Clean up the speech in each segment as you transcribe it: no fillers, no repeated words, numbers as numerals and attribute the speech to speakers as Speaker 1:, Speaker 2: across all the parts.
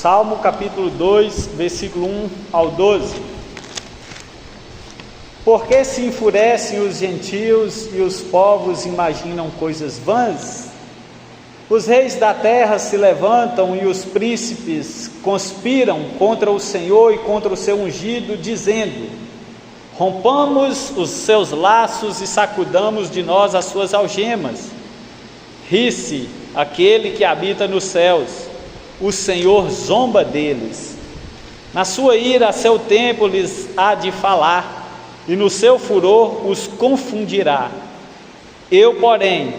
Speaker 1: Salmo capítulo 2, versículo 1 ao 12. Por que se enfurecem os gentios e os povos imaginam coisas vãs? Os reis da terra se levantam e os príncipes conspiram contra o Senhor e contra o seu ungido, dizendo: rompamos os seus laços e sacudamos de nós as suas algemas. Ri-se aquele que habita nos céus, o Senhor zomba deles. Na sua ira a seu tempo lhes há de falar, e no seu furor os confundirá. Eu, porém,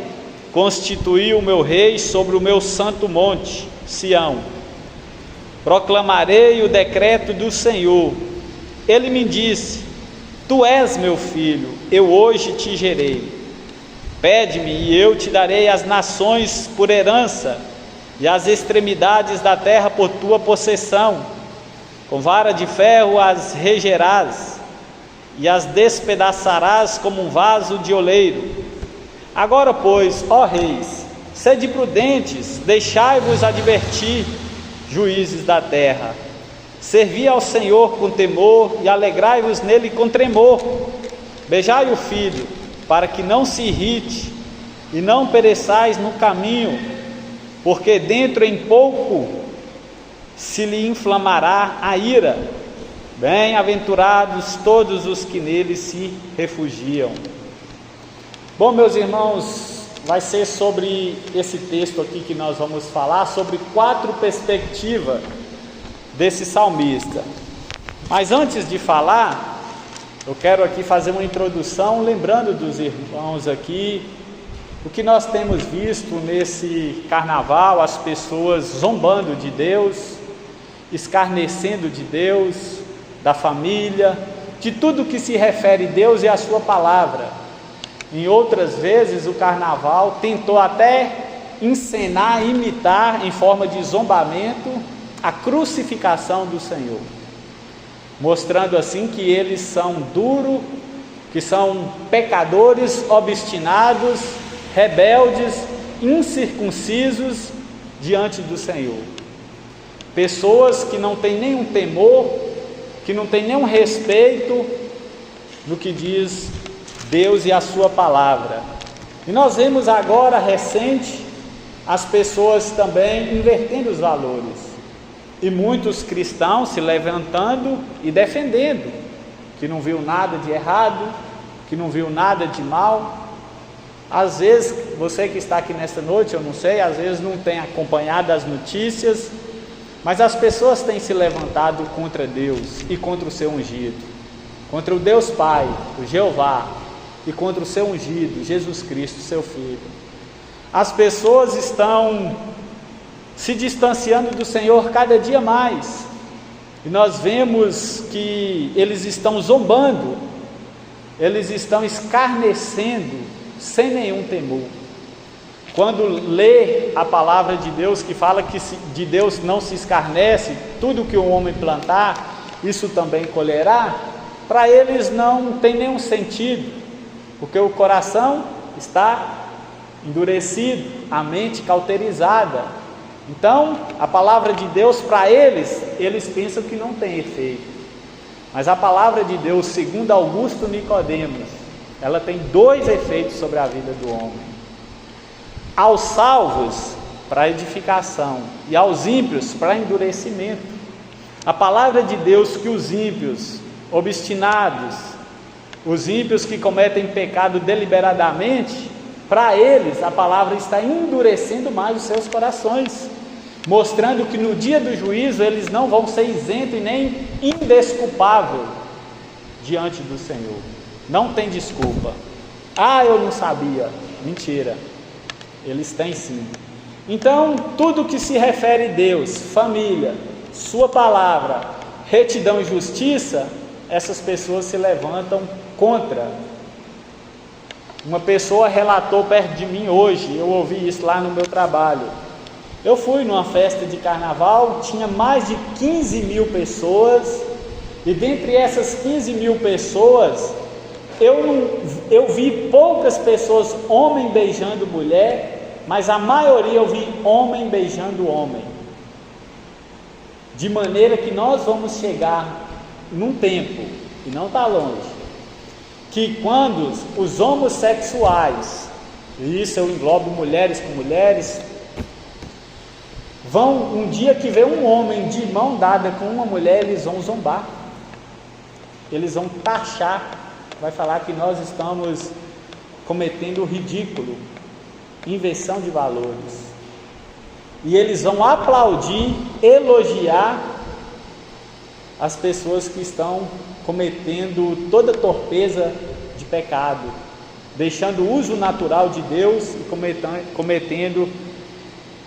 Speaker 1: constituí o meu rei sobre o meu santo monte, Sião. Proclamarei o decreto do Senhor. Ele me disse: tu és meu filho, eu hoje te gerei. Pede-me e eu te darei as nações por herança, e as extremidades da terra por tua possessão. Com vara de ferro as regerás, e as despedaçarás como um vaso de oleiro. Agora, pois, ó reis, sede prudentes, deixai-vos advertir, juízes da terra. Servi ao Senhor com temor e alegrai-vos nele com tremor. Beijai o filho, para que não se irrite e não pereçais no caminho, porque dentro em pouco se lhe inflamará a ira. Bem-aventurados todos os que nele se refugiam. Bom, meus irmãos, vai ser sobre esse texto aqui que nós vamos falar, sobre 4 perspectivas desse salmista. Mas antes de falar, eu quero aqui fazer uma introdução, lembrando dos irmãos aqui, o que nós temos visto nesse carnaval, as pessoas zombando de Deus, escarnecendo de Deus, da família, de tudo que se refere a Deus e a sua palavra. Em outras vezes o carnaval tentou até encenar, imitar em forma de zombamento a crucificação do Senhor, mostrando assim que eles são duros, que são pecadores obstinados, rebeldes, incircuncisos diante do Senhor. Pessoas que não têm nenhum temor, que não têm nenhum respeito no que diz Deus e a sua palavra. E nós vemos agora, recente, as pessoas também invertendo os valores. E muitos cristãos se levantando e defendendo, que não viu nada de errado, que não viu nada de mal. Às vezes, você que está aqui nesta noite, eu não sei, às vezes não tem acompanhado as notícias, mas as pessoas têm se levantado contra Deus e contra o seu ungido, contra o Deus Pai, o Jeová, e contra o seu ungido, Jesus Cristo, seu Filho. As pessoas estão se distanciando do Senhor cada dia mais, e nós vemos que eles estão zombando, eles estão escarnecendo sem nenhum temor. Quando lê a palavra de Deus, que fala que de Deus não se escarnece, tudo que o homem plantar, isso também colherá, para eles não tem nenhum sentido, porque o coração está endurecido, a mente cauterizada. Então, a palavra de Deus para eles pensam que não tem efeito. Mas a palavra de Deus, segundo Augusto Nicodemos, ela tem 2 efeitos sobre a vida do homem: aos salvos, para edificação, e aos ímpios, para endurecimento. A palavra de Deus que os ímpios obstinados, os ímpios que cometem pecado deliberadamente, para eles a palavra está endurecendo mais os seus corações, mostrando que no dia do juízo eles não vão ser isentos e nem indesculpáveis diante do Senhor. Não tem desculpa. Ah, eu não sabia. Mentira. Eles têm sim. Então, tudo que se refere a Deus, família, sua palavra, retidão e justiça, essas pessoas se levantam contra. Uma pessoa relatou perto de mim hoje, eu ouvi isso lá no meu trabalho. Eu fui numa festa de carnaval, tinha mais de 15 mil pessoas, e dentre essas 15 mil pessoas, eu vi poucas pessoas, homem beijando mulher, mas a maioria eu vi homem beijando homem. de maneira que nós vamos chegar num tempo, e não está longe, que quando os homossexuais, e isso eu englobo mulheres com mulheres, vão, um dia que vê um homem de mão dada com uma mulher, eles vão zombar, eles vão taxar, vai falar que nós estamos cometendo ridículo, inversão de valores, e eles vão aplaudir, elogiar as pessoas que estão cometendo toda torpeza de pecado, deixando o uso natural de Deus e cometendo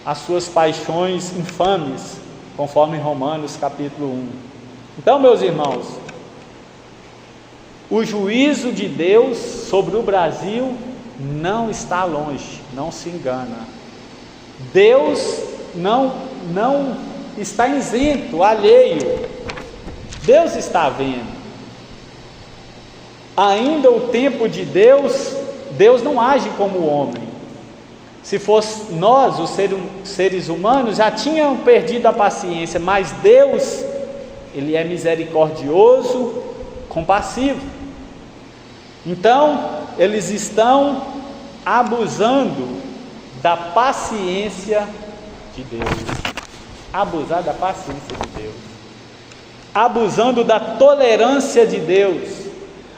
Speaker 1: as suas paixões infames, conforme Romanos capítulo 1. Então, meus irmãos, o juízo de Deus sobre o Brasil não está longe, não se engana. Deus não está isento, alheio. Deus está vendo. Ainda o tempo de Deus, Deus não age como o homem. Se fosse nós, os seres humanos, já tinham perdido a paciência, mas Deus, Ele é misericordioso, compassivo. Então, eles estão abusando da paciência de Deus. Abusar da paciência de Deus. Abusando da tolerância de Deus.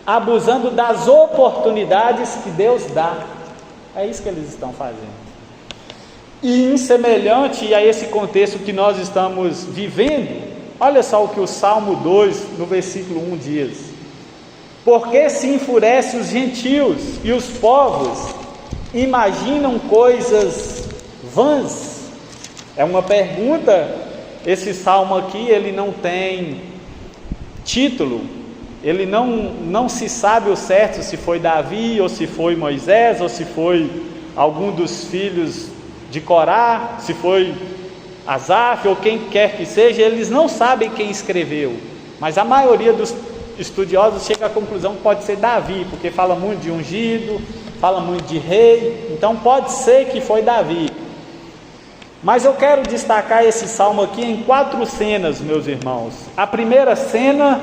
Speaker 1: Abusando das oportunidades que Deus dá. É isso que eles estão fazendo. E semelhante a esse contexto que nós estamos vivendo, olha só o que o Salmo 2, no versículo 1 diz: porque se enfurece os gentios e os povos imaginam coisas vãs? É uma pergunta. Esse salmo aqui, ele não tem título, ele não se sabe o certo se foi Davi, ou se foi Moisés, ou se foi algum dos filhos de Corá, se foi Asaf, ou quem quer que seja. Eles não sabem quem escreveu, mas a maioria dos estudiosos chega à conclusão que pode ser Davi, porque fala muito de ungido, fala muito de rei, então pode ser que foi Davi. Mas eu quero destacar esse salmo aqui em 4 cenas, meus irmãos. A primeira cena,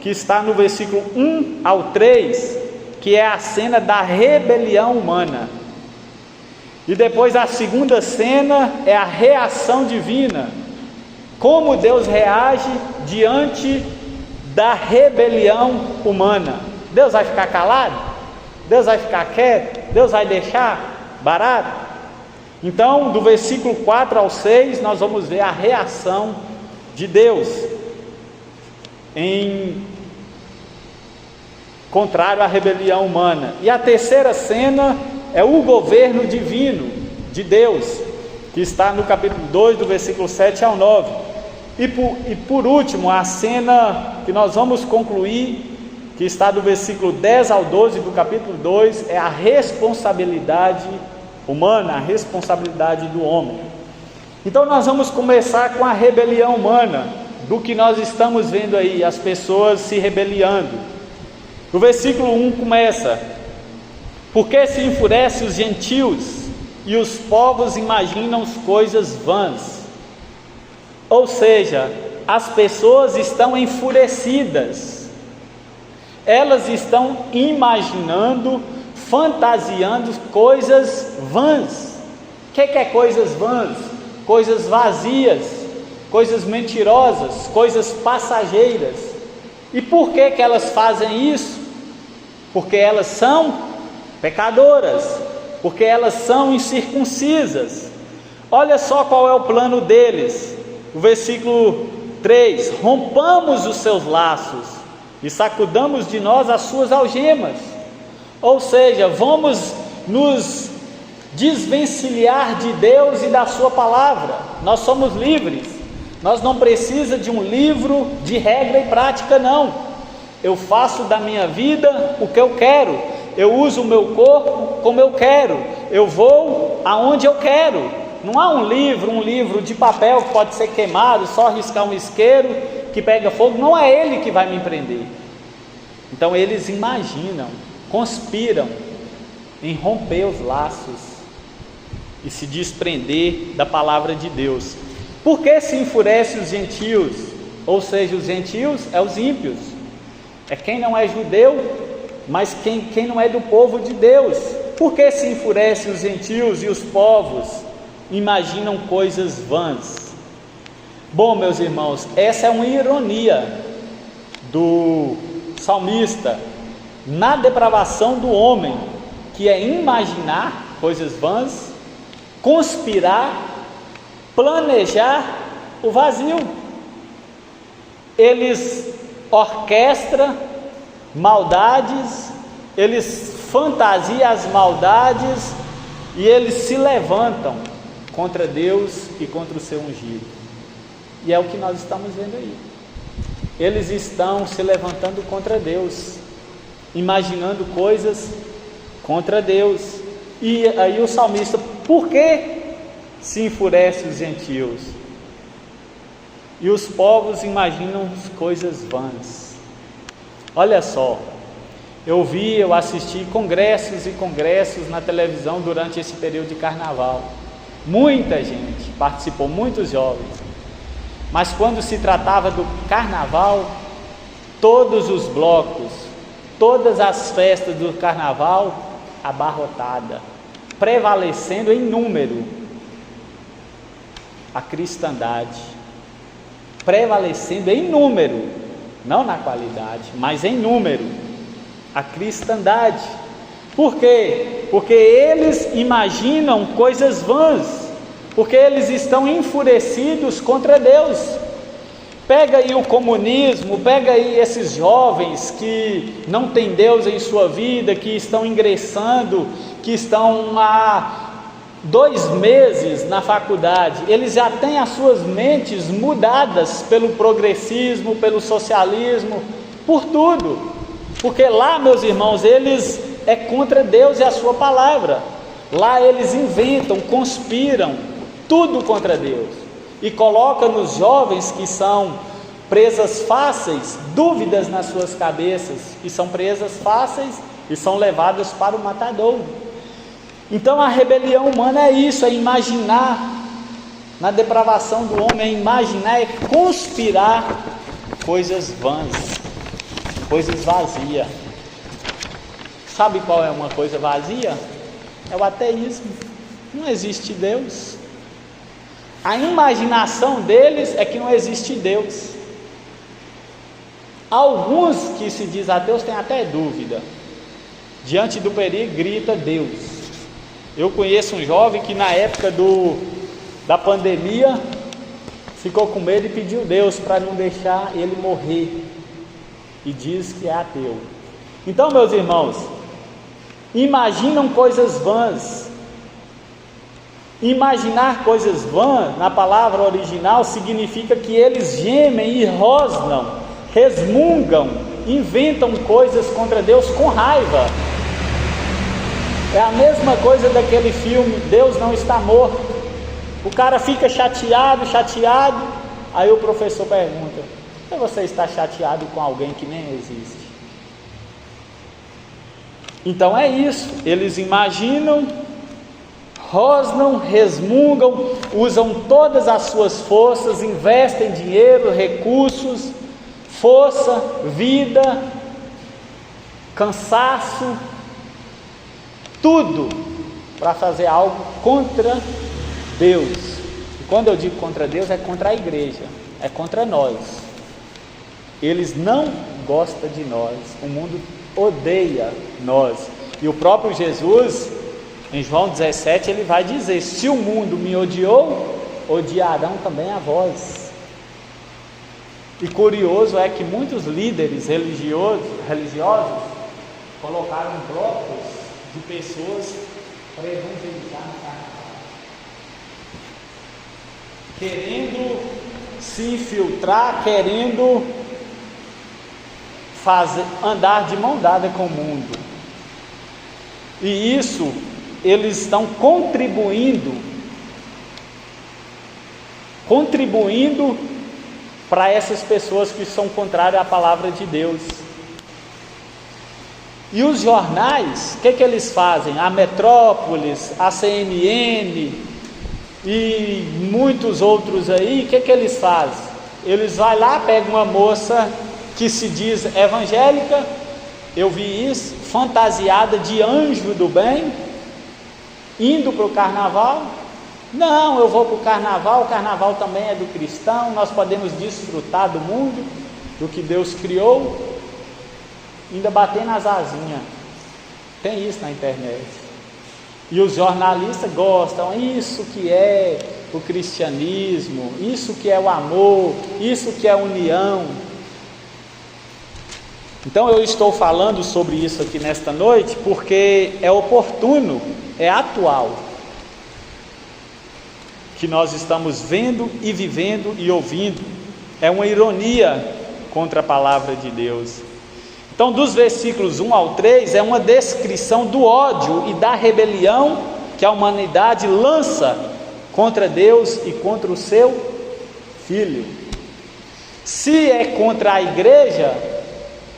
Speaker 1: que está no versículo 1 ao 3, que é a cena da rebelião humana. E depois a segunda cena é a reação divina, como Deus reage diante da rebelião humana. Deus vai ficar calado? Deus vai ficar quieto? Deus vai deixar barato? Então, do versículo 4 ao 6, nós vamos ver a reação de Deus, em contrário à rebelião humana. E a terceira cena é o governo divino de Deus, que está no capítulo 2, do versículo 7 ao 9. E por último, a cena que nós vamos concluir, que está do versículo 10 ao 12 do capítulo 2, é a responsabilidade humana, a responsabilidade do homem. Então nós vamos começar com a rebelião humana, do que nós estamos vendo aí, as pessoas se rebeliando. O versículo 1 começa: porque se enfurece os gentios e os povos imaginam coisas vãs. Ou seja, as pessoas estão enfurecidas, elas estão imaginando, fantasiando coisas vãs. O que é coisas vãs? Coisas vazias, coisas mentirosas, coisas passageiras. E por que elas fazem isso? Porque elas são pecadoras, porque elas são incircuncisas. Olha só qual é o plano deles. O versículo 3: rompamos os seus laços e sacudamos de nós as suas algemas. Ou seja, vamos nos desvencilhar de Deus e da sua palavra. Nós somos livres, nós não precisamos de um livro de regra e prática, não. Eu faço da minha vida o que eu quero, eu uso o meu corpo como eu quero, eu vou aonde eu quero. Não há um livro de papel que pode ser queimado, só riscar um isqueiro que pega fogo. Não é ele que vai me prender. Então eles imaginam, conspiram em romper os laços e se desprender da palavra de Deus. Por que se enfurece os gentios? Ou seja, os gentios é os ímpios, é quem não é judeu, mas quem não é do povo de Deus. Por que se enfurece os gentios e os povos imaginam coisas vãs? Bom, meus irmãos, essa é uma ironia do salmista na depravação do homem, que é imaginar coisas vãs, conspirar, planejar o vazio. Eles orquestram maldades, eles fantasiam as maldades e eles se levantam contra Deus e contra o seu ungido. E é o que nós estamos vendo aí. Eles estão se levantando contra Deus, imaginando coisas contra Deus. E aí o salmista, por que se enfurece os gentios? E os povos imaginam coisas vãs. Olha só, eu assisti congressos e congressos na televisão durante esse período de carnaval. Muita gente participou, muitos jovens. Mas quando se tratava do carnaval, todos os blocos, todas as festas do carnaval, abarrotada, prevalecendo em número a cristandade, prevalecendo em número, não na qualidade, mas em número, a cristandade. Por quê? Porque eles imaginam coisas vãs, porque eles estão enfurecidos contra Deus. Pega aí o comunismo, pega aí esses jovens que não têm Deus em sua vida, que estão ingressando, que estão há 2 meses na faculdade, eles já têm as suas mentes mudadas pelo progressismo, pelo socialismo, por tudo, porque lá, meus irmãos, eles é contra Deus e a sua palavra. Lá eles inventam, conspiram, tudo contra Deus, e coloca nos jovens que são presas fáceis, dúvidas nas suas cabeças, e são presas fáceis e são levadas para o matadouro. Então a rebelião humana é isso, é imaginar, na depravação do homem, é imaginar, é conspirar coisas vãs, coisas vazias. Sabe qual é uma coisa vazia? É o ateísmo. Não existe Deus. A imaginação deles é que não existe Deus. Alguns que se diz ateus têm até dúvida. Diante do perigo, grita Deus. Eu conheço um jovem que na época da pandemia ficou com medo e pediu Deus para não deixar ele morrer. E diz que é ateu. Então, meus irmãos, imaginam coisas vãs. Imaginar coisas vãs, na palavra original, significa que eles gemem e rosnam, resmungam, inventam coisas contra Deus com raiva. É a mesma coisa daquele filme Deus Não Está Morto. O cara fica chateado, aí o professor pergunta: por que você está chateado com alguém que nem existe? Então é isso, eles imaginam, rosnam, resmungam, usam todas as suas forças, investem dinheiro, recursos, força, vida, cansaço, tudo para fazer algo contra Deus. E quando eu digo contra Deus, é contra a igreja, é contra nós. Eles não gostam de nós, o mundo odeia nós. E o próprio Jesus, em João 17, ele vai dizer: se o mundo me odiou, odiarão também a vós. E curioso é que muitos líderes religiosos colocaram blocos de pessoas para evangelizar no carnaval, querendo se infiltrar, querendo andar de mão dada com o mundo. E isso eles estão contribuindo para essas pessoas que são contrárias à palavra de Deus. E os jornais, o que eles fazem? A Metrópolis, a CNN, e muitos outros aí, o que eles fazem? Eles vão lá, pegam uma moça que se diz evangélica, eu vi isso, fantasiada de anjo do bem, indo para o carnaval. Não, eu vou para o carnaval também é do cristão, nós podemos desfrutar do mundo, do que Deus criou, ainda bater nas asinhas. Tem isso na internet. E os jornalistas gostam, isso que é o cristianismo, isso que é o amor, isso que é a união. Então eu estou falando sobre isso aqui nesta noite, porque é oportuno, é atual, que nós estamos vendo e vivendo e ouvindo. É uma ironia contra a palavra de Deus. Então, dos versículos 1 ao 3, é uma descrição do ódio e da rebelião que a humanidade lança contra Deus e contra o seu Filho. Se é contra a igreja,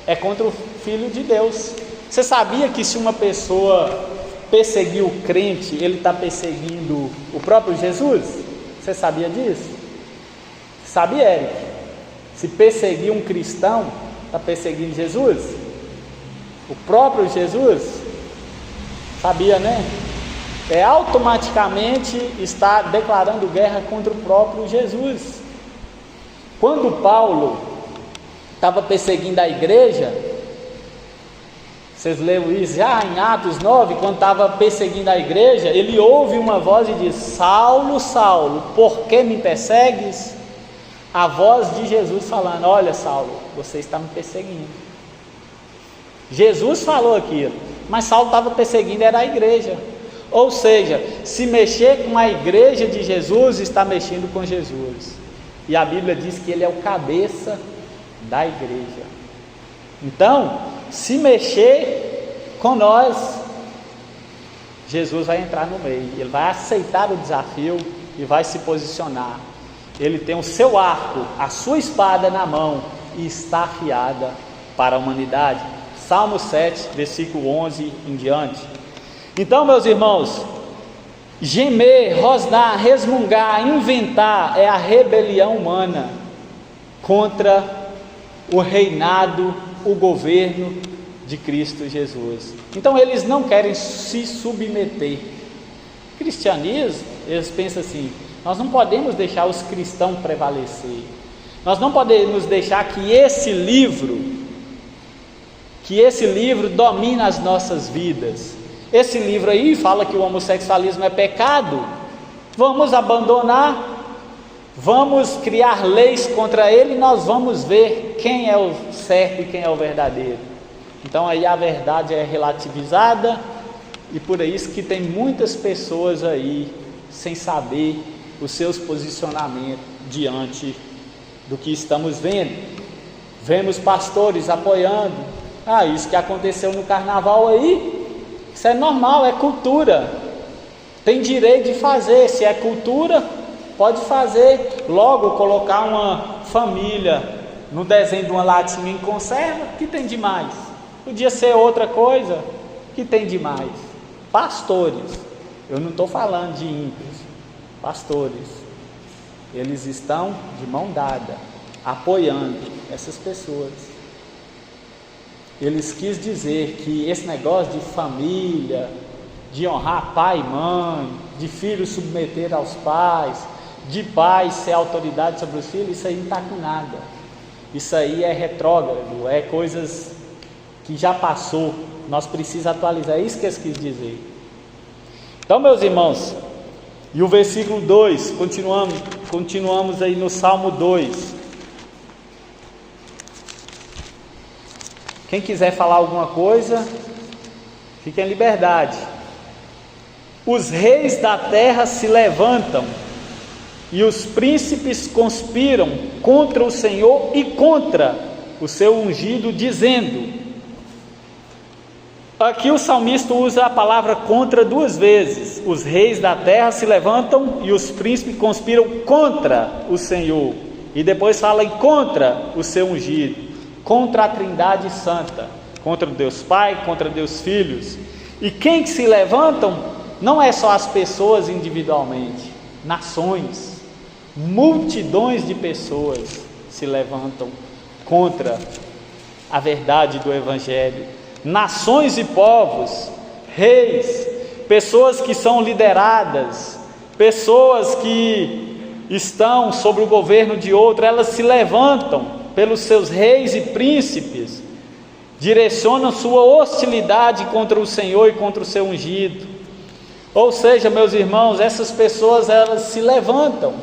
Speaker 1: é contra o Filho de Deus. Você sabia que se uma pessoa perseguir o crente, ele está perseguindo o próprio Jesus? Você sabia disso? Sabia, Eric? Se perseguir um cristão, está perseguindo Jesus? O próprio Jesus? Sabia, né? Automaticamente está declarando guerra contra o próprio Jesus. Quando Paulo estava perseguindo a igreja, vocês leram isso já em Atos 9, quando estava perseguindo a igreja, ele ouve uma voz e diz: Saulo, Saulo, por que me persegues? A voz de Jesus falando: olha, Saulo, você está me perseguindo. Jesus falou aquilo, mas Saulo estava perseguindo era a igreja. Ou seja, se mexer com a igreja de Jesus, está mexendo com Jesus. E a Bíblia diz que ele é o cabeça da igreja. Então, se mexer com nós, Jesus vai entrar no meio, ele vai aceitar o desafio e vai se posicionar. Ele tem o seu arco, a sua espada na mão e está afiada para a humanidade. Salmo 7, versículo 11 em diante. Então, meus irmãos, gemer, rosnar, resmungar, inventar é a rebelião humana contra o reinado, o governo de Cristo Jesus. Então eles não querem se submeter. Cristianismo, eles pensam assim: nós não podemos deixar os cristãos prevalecer, nós não podemos deixar que esse livro domine as nossas vidas. Esse livro aí fala que o homossexualismo é pecado, vamos abandonar, vamos criar leis contra ele e nós vamos ver quem é o certo e quem é o verdadeiro. Então aí a verdade é relativizada, e por isso que tem muitas pessoas aí sem saber os seus posicionamentos diante do que estamos vendo. Vemos pastores apoiando: isso que aconteceu no carnaval aí, isso é normal, é cultura, tem direito de fazer. Se é cultura, pode fazer. Logo, colocar uma família no desenho de uma latinha em conserva, que tem demais? Podia ser outra coisa, que tem demais? Pastores, eu não estou falando de ímpios, pastores, eles estão de mão dada, apoiando essas pessoas. Eles quis dizer que esse negócio de família, de honrar pai e mãe, de filhos submeter aos pais, de pais ser autoridade sobre os filhos, isso aí não está com nada. Isso aí é retrógrado, é coisas que já passou. Nós precisamos atualizar, é isso que eles quis dizer. Então, meus irmãos, e o versículo 2, continuamos aí no Salmo 2. Quem quiser falar alguma coisa, fique em liberdade. Os reis da terra se levantam, e os príncipes conspiram contra o Senhor e contra o seu ungido, dizendo... Aqui o salmista usa a palavra contra duas vezes. Os reis da terra se levantam e os príncipes conspiram contra o Senhor. E depois fala em contra o seu ungido, contra a Trindade Santa, contra Deus Pai, contra Deus Filhos. E quem que se levantam não é só as pessoas individualmente, nações, multidões de pessoas se levantam contra a verdade do Evangelho. Nações e povos, reis, pessoas que são lideradas, pessoas que estão sob o governo de outro, elas se levantam pelos seus reis e príncipes, direcionam sua hostilidade contra o Senhor e contra o seu ungido. Ou seja, meus irmãos, essas pessoas, elas se levantam,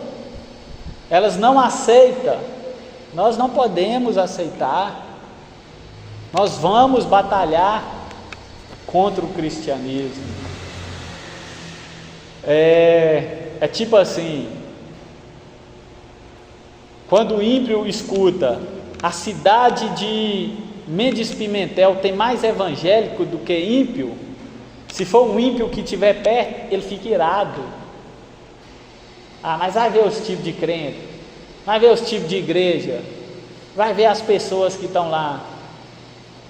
Speaker 1: elas não aceitam. Nós não podemos aceitar. Nós vamos batalhar contra o cristianismo. É tipo assim, quando o ímpio escuta: a cidade de Mendes Pimentel tem mais evangélico do que ímpio, se for um ímpio que estiver perto, ele fica irado. Mas vai ver os tipos de crente, vai ver os tipos de igreja, vai ver as pessoas que estão lá,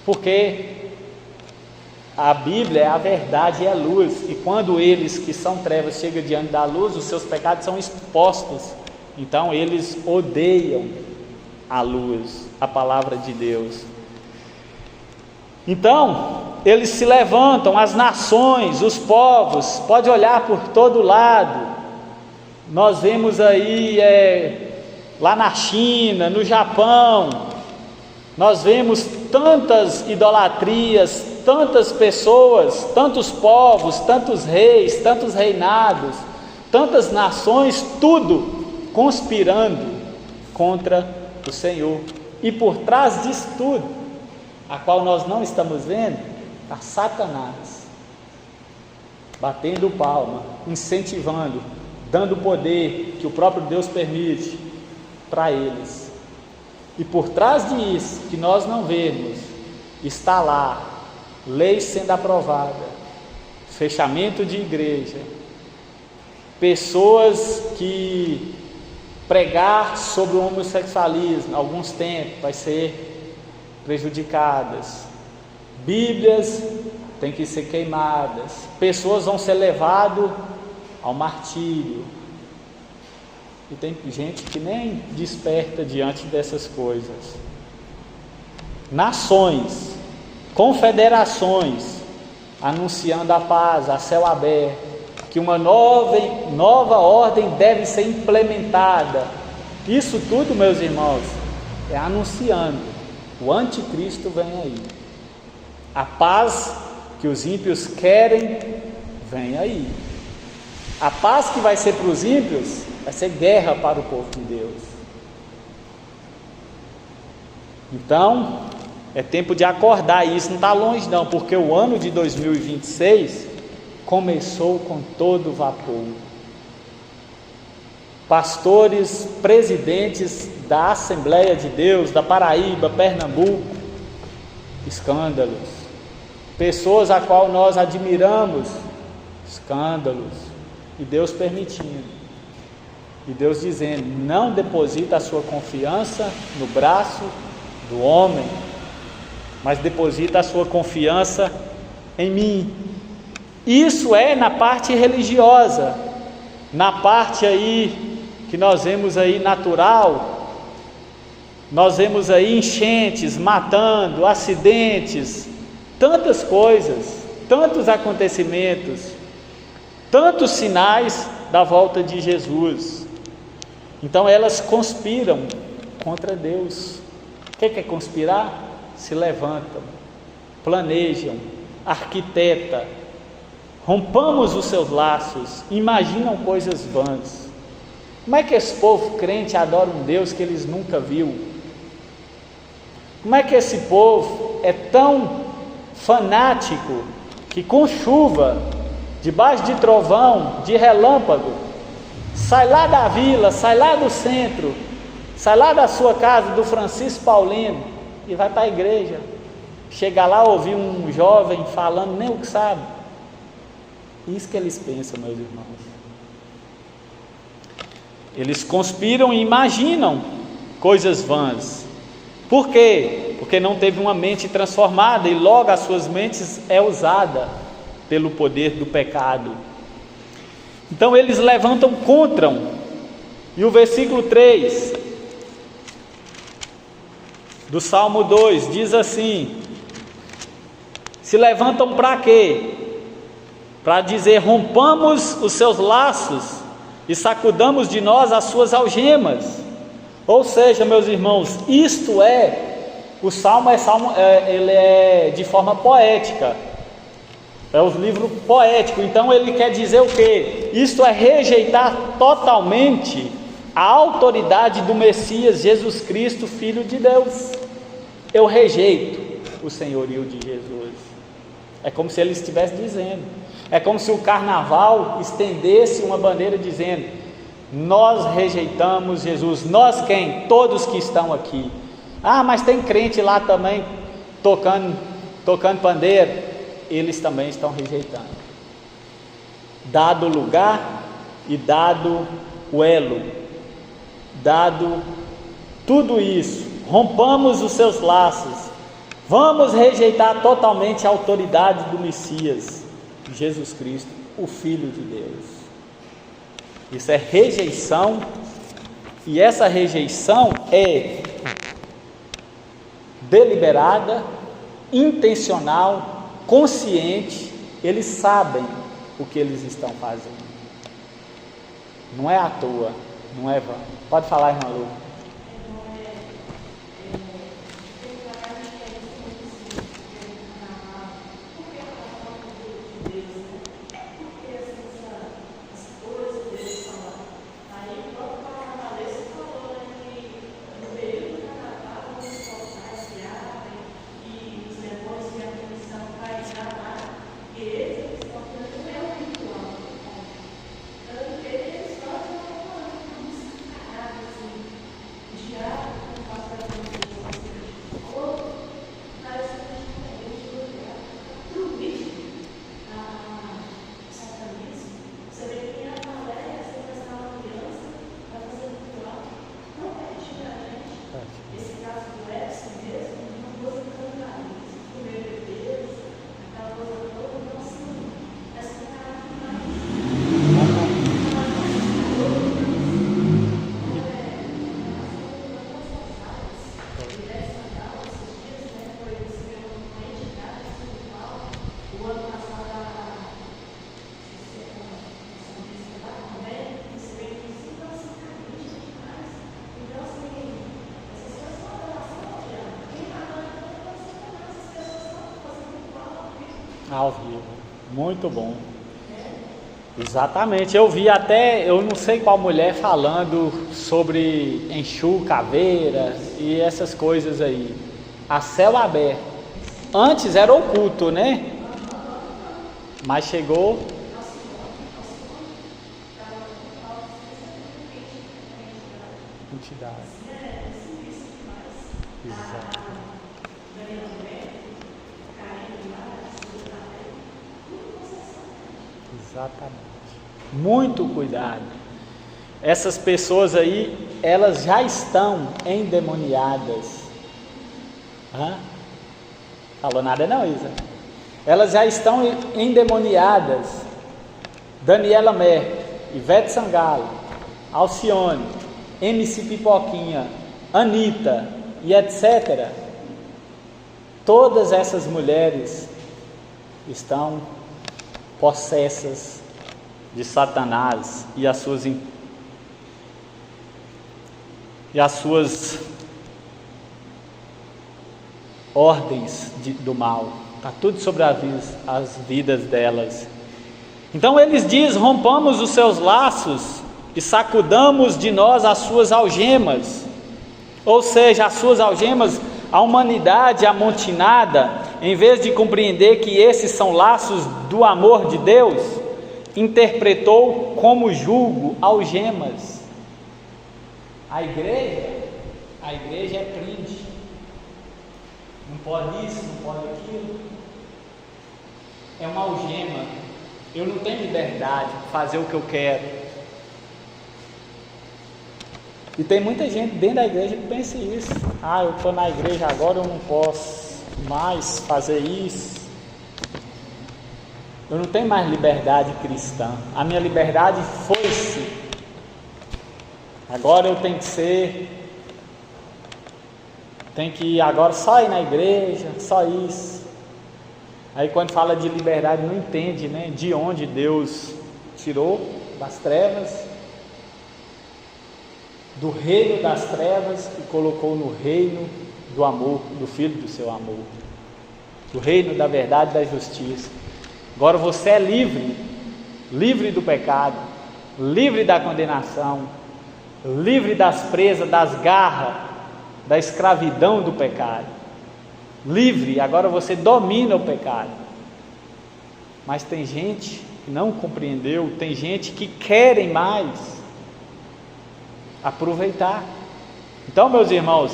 Speaker 1: porque a Bíblia é a verdade e a luz, e quando eles que são trevas chegam diante da luz, os seus pecados são expostos. Então eles odeiam a luz, a palavra de Deus. Então eles se levantam, as nações, os povos, pode olhar por todo lado. Nós vemos aí lá na China, no Japão, nós vemos tantas idolatrias, tantas pessoas, tantos povos, tantos reis, tantos reinados, tantas nações, tudo conspirando contra o Senhor. E por trás disso tudo, a qual nós não estamos vendo, está Satanás, batendo palma, incentivando, dando poder que o próprio Deus permite para eles. E por trás disso, que nós não vemos, está lá lei sendo aprovada, fechamento de igreja, pessoas que pregar sobre o homossexualismo, alguns tempos vai ser prejudicadas, Bíblias têm que ser queimadas, pessoas vão ser levadas ao martírio, e tem gente que nem desperta diante dessas coisas. Nações, confederações, anunciando a paz, a céu aberto, que uma nova ordem deve ser implementada. Isso tudo, meus irmãos, é anunciando: o anticristo vem aí. A paz que os ímpios querem vem aí. A paz que vai ser para os ímpios vai ser guerra para o povo de Deus. Então é tempo de acordar. E isso não está longe não, porque o ano de 2026 começou com todo vapor. Pastores, presidentes da Assembleia de Deus, da Paraíba, Pernambuco, escândalos. Pessoas a qual nós admiramos, escândalos. E Deus permitindo. E Deus dizendo: não deposita a sua confiança no braço do homem, mas deposita a sua confiança em mim. Isso é na parte religiosa. Na parte aí que nós vemos aí natural, nós vemos aí enchentes, matando, acidentes, tantas coisas, tantos acontecimentos, tantos sinais da volta de Jesus. Então elas conspiram contra Deus. O que é conspirar? Se levantam, planejam, arquitetam, rompamos os seus laços, imaginam coisas vãs. Como é que esse povo crente adora um Deus que eles nunca viu? Como é que esse povo é tão fanático que com chuva, debaixo de trovão, de relâmpago, sai lá da vila, sai lá do centro, sai lá da sua casa, do Francisco Paulino, e vai para a igreja, chega lá, ouvir um jovem falando nem o que sabe? Isso que eles pensam, meus irmãos. Eles conspiram e imaginam coisas vãs. Por quê? Porque não teve uma mente transformada, e logo as suas mentes é usada pelo poder do pecado. Então eles levantam contra. E o versículo 3 do Salmo 2 diz assim: se levantam para quê? Para dizer: rompamos os seus laços e sacudamos de nós as suas algemas. Ou seja, meus irmãos, isto o Salmo ele é de forma poética, é um livro poético. Então ele quer dizer o quê? Isto é rejeitar totalmente a autoridade do Messias Jesus Cristo, Filho de Deus. Eu rejeito o senhorio de Jesus. É como se ele estivesse dizendo, é como se o carnaval estendesse uma bandeira dizendo: nós rejeitamos Jesus. Nós quem? Todos que estão aqui. Ah, mas tem crente lá também tocando pandeiro. Eles também estão rejeitando. Dado o lugar e dado o elo, dado tudo isso, rompamos os seus laços. Vamos rejeitar totalmente a autoridade do Messias, Jesus Cristo, o Filho de Deus. Isso é rejeição, e essa rejeição é deliberada, intencional, consciente. Eles sabem o que eles estão fazendo. Não é à toa, não é vão. Pode falar, irmã Lu. Ao vivo, muito bom. Exatamente, eu vi até, eu não sei qual mulher falando sobre Exu, caveira e essas coisas aí, a céu aberto. Antes era oculto, né? Mas chegou. Entidade. Exato. Exatamente. Muito cuidado. Essas pessoas aí, elas já estão endemoniadas. Falou nada não, Isa? Elas já estão endemoniadas. Daniela Merck, Ivete Sangalo, Alcione, MC Pipoquinha, Anitta e etc. Todas essas mulheres estão possessas de Satanás e as suas ordens do mal. Está tudo sobre as vidas delas. Então eles dizem: rompamos os seus laços e sacudamos de nós as suas algemas. Ou seja, as suas algemas, a humanidade amontinada, em vez de compreender que esses são laços do amor de Deus, interpretou como jugo, algemas. A igreja é prende. Não pode isso, não pode aquilo. É uma algema. Eu não tenho liberdade de fazer o que eu quero. E tem muita gente dentro da igreja que pensa isso. Eu estou na igreja agora, eu não posso mais fazer isso. Eu não tenho mais liberdade cristã. A minha liberdade foi-se. Agora eu tenho que agora só ir na igreja, só isso. Aí quando fala de liberdade não entende, né? De onde Deus tirou das trevas, do reino das trevas e colocou no reino do amor, do Filho do seu amor, do reino da verdade e da justiça. Agora você é livre, livre do pecado, livre da condenação, livre das presas, das garras, da escravidão do pecado. Livre, agora você domina o pecado. Mas tem gente que não compreendeu, tem gente que querem mais aproveitar. Então, meus irmãos,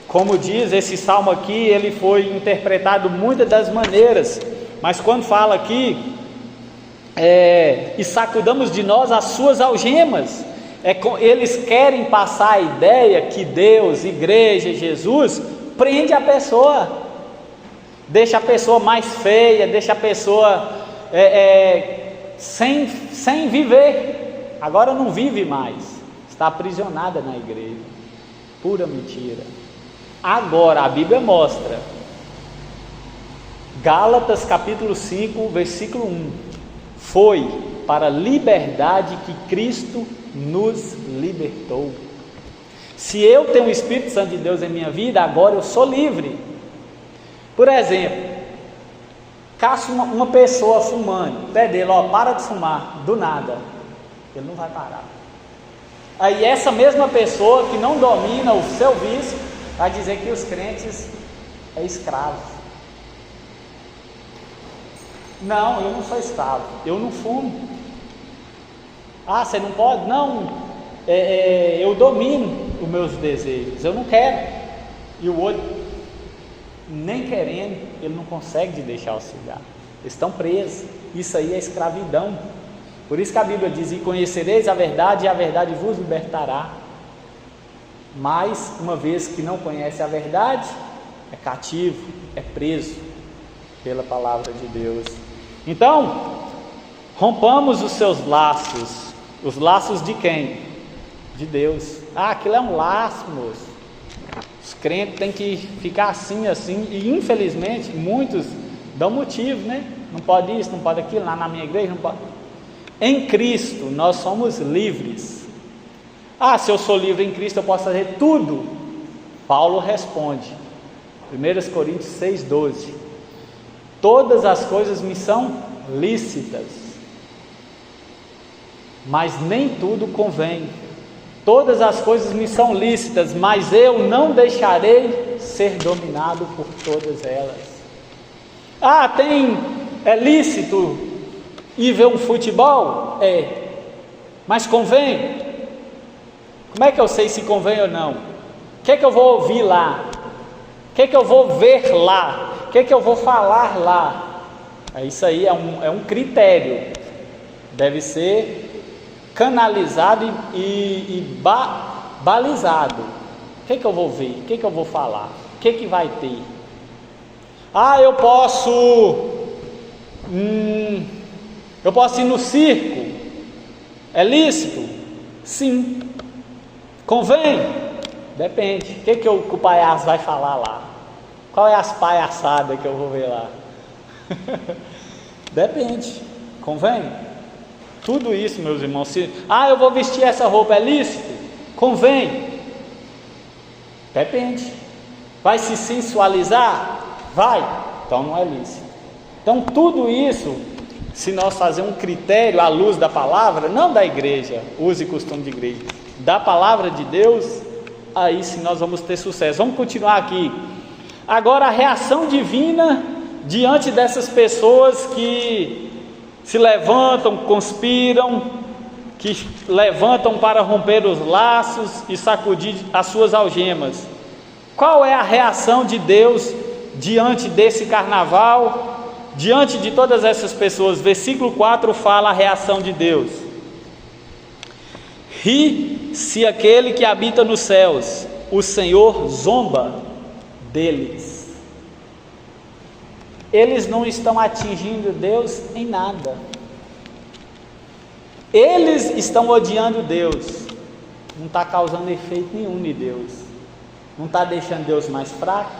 Speaker 1: como diz esse salmo aqui, ele foi interpretado muitas das maneiras, mas quando fala aqui, e sacudamos de nós as suas algemas, eles querem passar a ideia que Deus, igreja, Jesus, prende a pessoa, deixa a pessoa mais feia, deixa a pessoa sem viver, agora não vive mais, está aprisionada na igreja, pura mentira. Agora a Bíblia mostra, Gálatas capítulo 5, versículo 1, foi para a liberdade que Cristo nos libertou. Se eu tenho o Espírito Santo de Deus em minha vida, agora eu sou livre. Por exemplo, caça uma pessoa fumando, pé dele, para de fumar, do nada, ele não vai parar. Aí essa mesma pessoa que não domina o seu vício, vai dizer que os crentes é escravo. Não, eu não sou escravo, eu não fumo. Ah, você não pode? Não, eu domino os meus desejos, eu não quero. E o outro, nem querendo, ele não consegue deixar o cigarro. Eles estão presos, isso aí é escravidão. Por isso que a Bíblia diz, e conhecereis a verdade, e a verdade vos libertará. Mas, uma vez que não conhece a verdade, é cativo, é preso pela palavra de Deus. Então, rompamos os seus laços. Os laços de quem? De Deus. Ah, aquilo é um laço, moço. Os crentes têm que ficar assim, e infelizmente, muitos dão motivo, né? Não pode isso, não pode aquilo, lá na minha igreja não pode. Em Cristo, nós somos livres. Ah, se eu sou livre em Cristo, eu posso fazer tudo. Paulo responde, 1 Coríntios 6,12: todas as coisas me são lícitas, mas nem tudo convém. Todas as coisas me são lícitas, mas eu não deixarei ser dominado por todas elas. Ah, é lícito ir ver um futebol? Mas convém? Como é que eu sei se convém ou não? O que é que eu vou ouvir lá? O que é que eu vou ver lá? O que é que eu vou falar lá? Isso aí é um critério, deve ser canalizado e balizado. O que é que eu vou ver? O que é que eu vou falar? O que é que vai ter? Ah, eu posso ir no circo? É lícito? Sim. Convém? Depende. O que o palhaço vai falar lá? Qual é as palhaçadas que eu vou ver lá? Depende. Convém? Tudo isso, meus irmãos. Eu vou vestir essa roupa, é lícito? Convém? Depende. Vai se sensualizar? Vai. Então não é lícito. Então tudo isso, se nós fazermos um critério à luz da palavra, não da igreja, use e costume de igreja, da palavra de Deus, aí sim nós vamos ter sucesso. Vamos continuar aqui. Agora, a reação divina diante dessas pessoas que se levantam, conspiram, que levantam para romper os laços e sacudir as suas algemas. Qual é a reação de Deus diante desse carnaval, diante de todas essas pessoas? Versículo 4 fala a reação de Deus: ri-se aquele que habita nos céus, o Senhor zomba deles. eles não estão atingindo Deus em nada. Eles estão odiando Deus, não está causando efeito nenhum em Deus, não está deixando Deus mais fraco,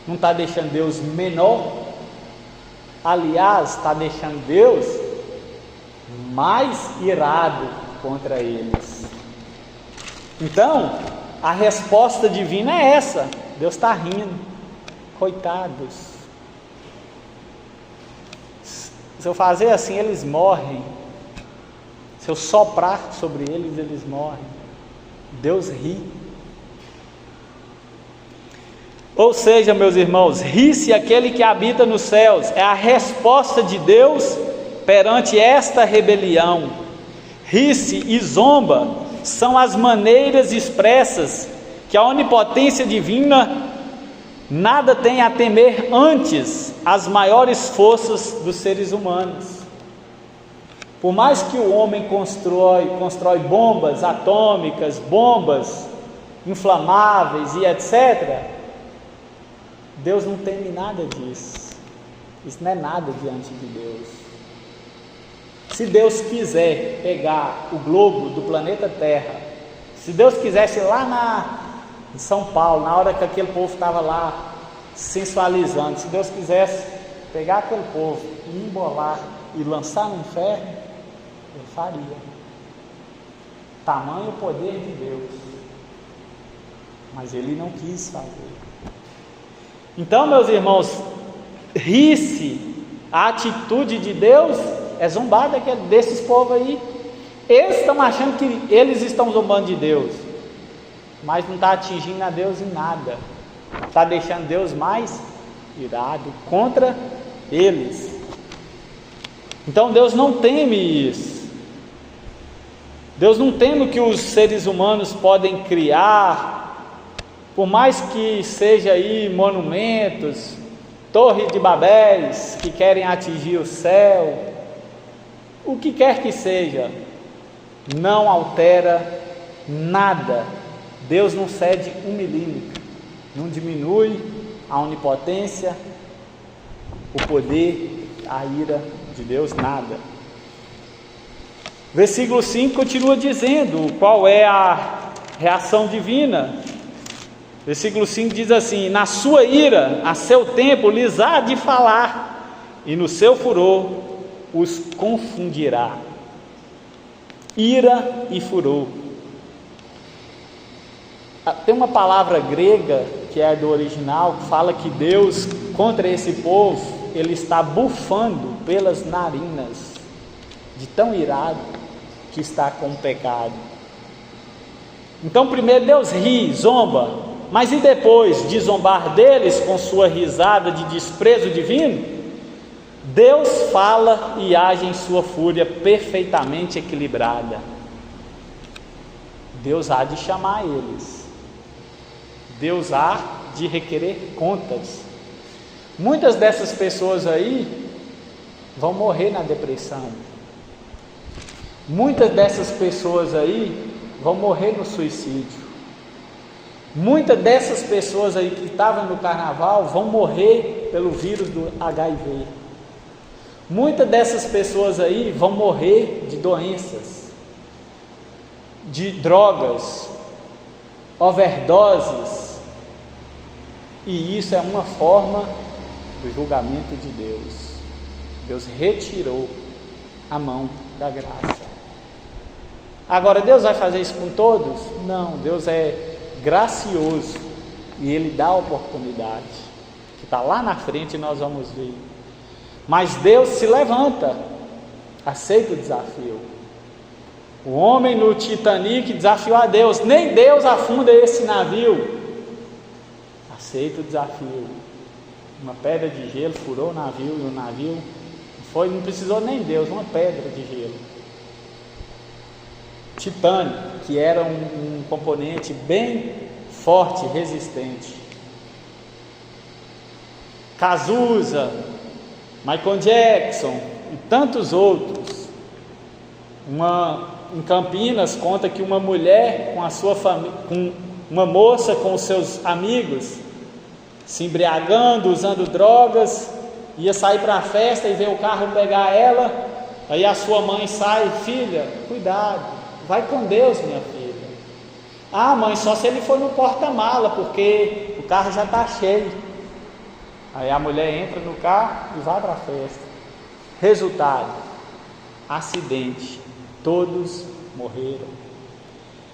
Speaker 1: não está deixando Deus menor, aliás, está deixando Deus mais irado contra eles. Então, a resposta divina é essa: Deus está rindo, coitados. Se eu fazer assim, eles morrem. Se eu soprar sobre eles, eles morrem. Deus ri. Ou seja, meus irmãos, ri-se aquele que habita nos céus. É a resposta de Deus perante esta rebelião. Ri-se e zomba são as maneiras expressas que a onipotência divina nada tem a temer antes as maiores forças dos seres humanos. Por mais que o homem constrói bombas atômicas, bombas inflamáveis e etc., Deus não teme nada disso. Isso não é nada diante de Deus. Se Deus quiser pegar o globo do planeta Terra, se Deus quisesse lá em São Paulo, na hora que aquele povo estava lá sensualizando, se Deus quisesse pegar aquele povo e embolar e lançar no inferno, Ele faria. Tamanho o poder de Deus. Mas Ele não quis fazer. Então, meus irmãos, ri-se, a atitude de Deus é zombar desses povos aí. Eles estão achando que eles estão zombando de Deus, mas não está atingindo a Deus em nada. Está deixando Deus mais irado contra eles. Então Deus não teme isso. Deus não teme o que os seres humanos podem criar, por mais que seja aí monumentos, torres de Babéis que querem atingir o céu, o que quer que seja, não altera nada. Deus não cede 1 milímetro, não diminui a onipotência, o poder, a ira de Deus, nada. Versículo 5 continua dizendo qual é a reação divina. Versículo 5 diz assim: na sua ira, a seu tempo, lhes há de falar, e no seu furor os confundirá. Ira e furor. Tem uma palavra grega que é do original, que fala que Deus, contra esse povo, Ele está bufando pelas narinas, de tão irado que está com o pecado. Então primeiro Deus ri, zomba, mas e depois de zombar deles com sua risada de desprezo divino, Deus fala e age em sua fúria perfeitamente equilibrada. Deus há de chamar eles, Deus há de requerer contas. Muitas dessas pessoas aí vão morrer na depressão. Muitas dessas pessoas aí vão morrer no suicídio. Muitas dessas pessoas aí que estavam no carnaval vão morrer pelo vírus do HIV. Muitas dessas pessoas aí vão morrer de doenças, de drogas, overdoses. E isso é uma forma do julgamento de Deus. Deus retirou a mão da graça. Agora, Deus vai fazer isso com todos? Não, Deus é gracioso e Ele dá a oportunidade, que está lá na frente e nós vamos ver. Mas Deus se levanta, aceita o desafio. O homem no Titanic desafiou a Deus, nem Deus afunda esse navio. Aceita o desafio. Uma pedra de gelo furou o navio, e o navio não precisou nem Deus, uma pedra de gelo. Titânio, que era um componente bem forte, resistente. Cazuza, Michael Jackson e tantos outros. Em Campinas conta que uma mulher com a sua família, uma moça com os seus amigos, se embriagando, usando drogas, ia sair para a festa e ver o carro pegar ela, aí a sua mãe sai: filha, cuidado, vai com Deus, minha filha. Ah, mãe, só se ele for no porta-mala, porque o carro já está cheio. Aí a mulher entra no carro e vai para a festa. Resultado: acidente, todos morreram.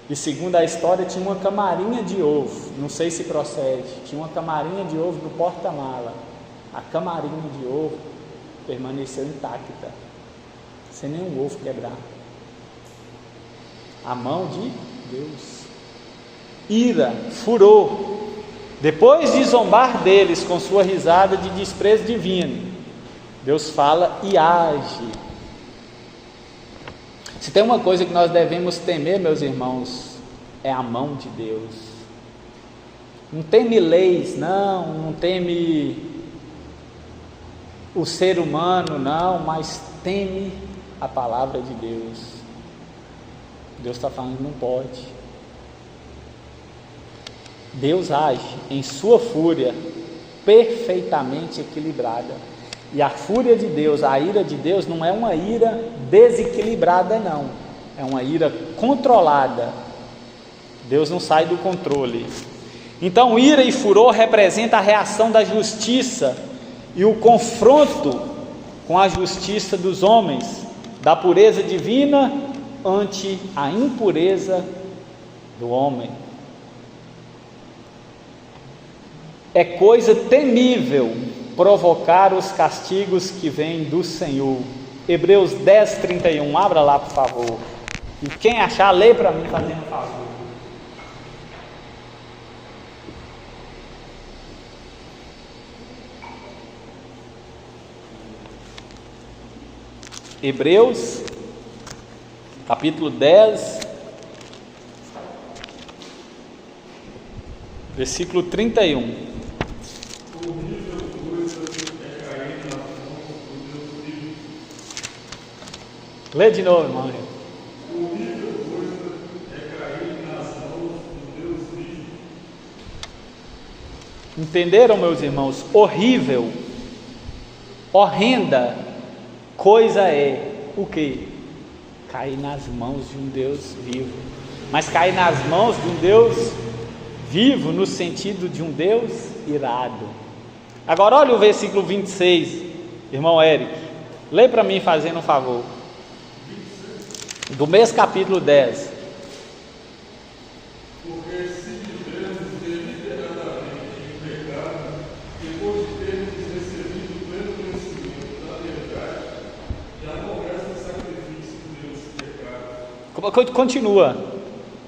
Speaker 1: E segundo a história, tinha uma camarinha de ovo, não sei se procede, tinha uma camarinha de ovo no porta-mala. A camarinha de ovo permaneceu intacta, sem nenhum ovo quebrar. A mão de Deus. Ira, furor, depois de zombar deles com sua risada de desprezo divino, Deus fala e age. Se tem uma coisa que nós devemos temer, meus irmãos, é a mão de Deus. Não teme leis, não teme o ser humano, não, mas teme a palavra de Deus. Deus está falando: não pode. Deus age em sua fúria perfeitamente equilibrada. E a fúria de Deus, a ira de Deus, não é uma ira desequilibrada, não. É uma ira controlada. Deus não sai do controle. Então, ira e furor representa a reação da justiça e o confronto com a justiça dos homens, da pureza divina ante a impureza do homem. É coisa temível provocar os castigos que vêm do Senhor. Hebreus 10:31, abra lá, por favor. E quem achar, lê para mim, fazendo favor. Hebreus, capítulo 10, versículo 31. Lê de novo, irmão.
Speaker 2: Horrível coisa é cair nas mãos do Deus vivo.
Speaker 1: Entenderam, meus irmãos? Horrível, horrenda coisa é o que? Cair nas mãos de um Deus vivo. Mas cair nas mãos de um Deus vivo no sentido de um Deus irado. Agora olha o versículo 26, irmão Eric. Lê para mim, fazendo um favor. Do mesmo capítulo 10.
Speaker 2: Porque se vivermos deliberadamente em pecado, depois de termos recebido o pleno conhecimento da verdade, já não resta sacrifício de Deus pecado.
Speaker 1: Continua.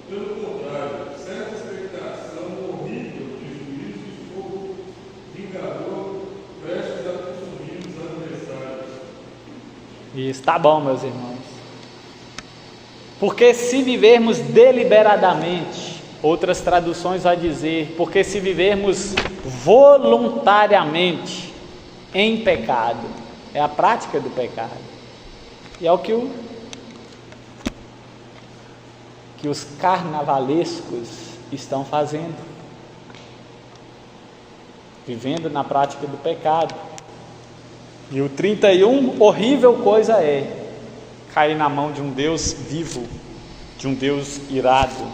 Speaker 2: Pelo contrário, certa expectação horrível de juízo de fogo, vingador, prestes a consumir os adversários.
Speaker 1: Isso, tá bom, meus irmãos. Porque se vivermos deliberadamente, outras traduções vai dizer, porque se vivermos voluntariamente em pecado, é a prática do pecado, e é o que os carnavalescos estão fazendo, vivendo na prática do pecado. E o 31, horrível coisa é cair na mão de um Deus vivo, de um Deus irado.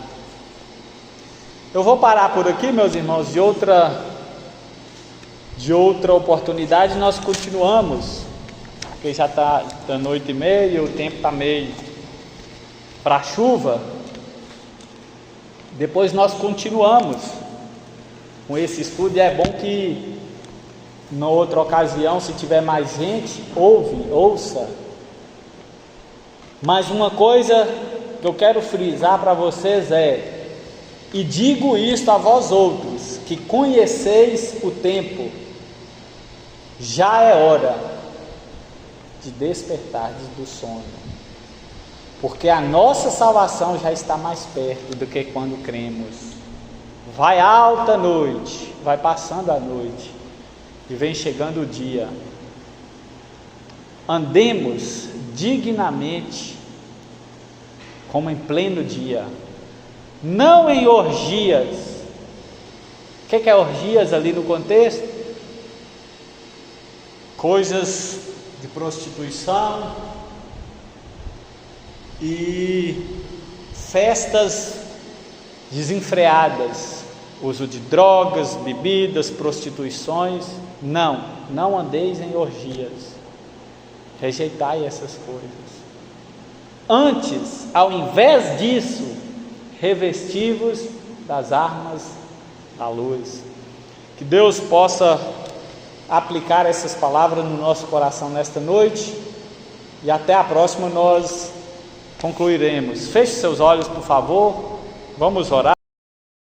Speaker 1: Eu vou parar por aqui, meus irmãos. De outra oportunidade nós continuamos, porque já está da noite e meia, o tempo está meio para chuva. Depois nós continuamos com esse estudo, e é bom que na outra ocasião, se tiver mais gente, ouça. Mas uma coisa que eu quero frisar para vocês é: e digo isto a vós outros, que conheceis o tempo, já é hora de despertardes do sono, porque a nossa salvação já está mais perto do que quando cremos. Vai alta noite, vai passando a noite, e vem chegando o dia. Andemos dignamente, como em pleno dia, não em orgias O que é orgias ali no contexto? Coisas de prostituição e festas desenfreadas, uso de drogas, bebidas, prostituições. Não andeis em orgias, rejeitai essas coisas. Antes, ao invés disso, revesti-vos das armas da luz. Que Deus possa aplicar essas palavras no nosso coração nesta noite, e até a próxima nós concluiremos. Feche seus olhos, por favor, vamos orar.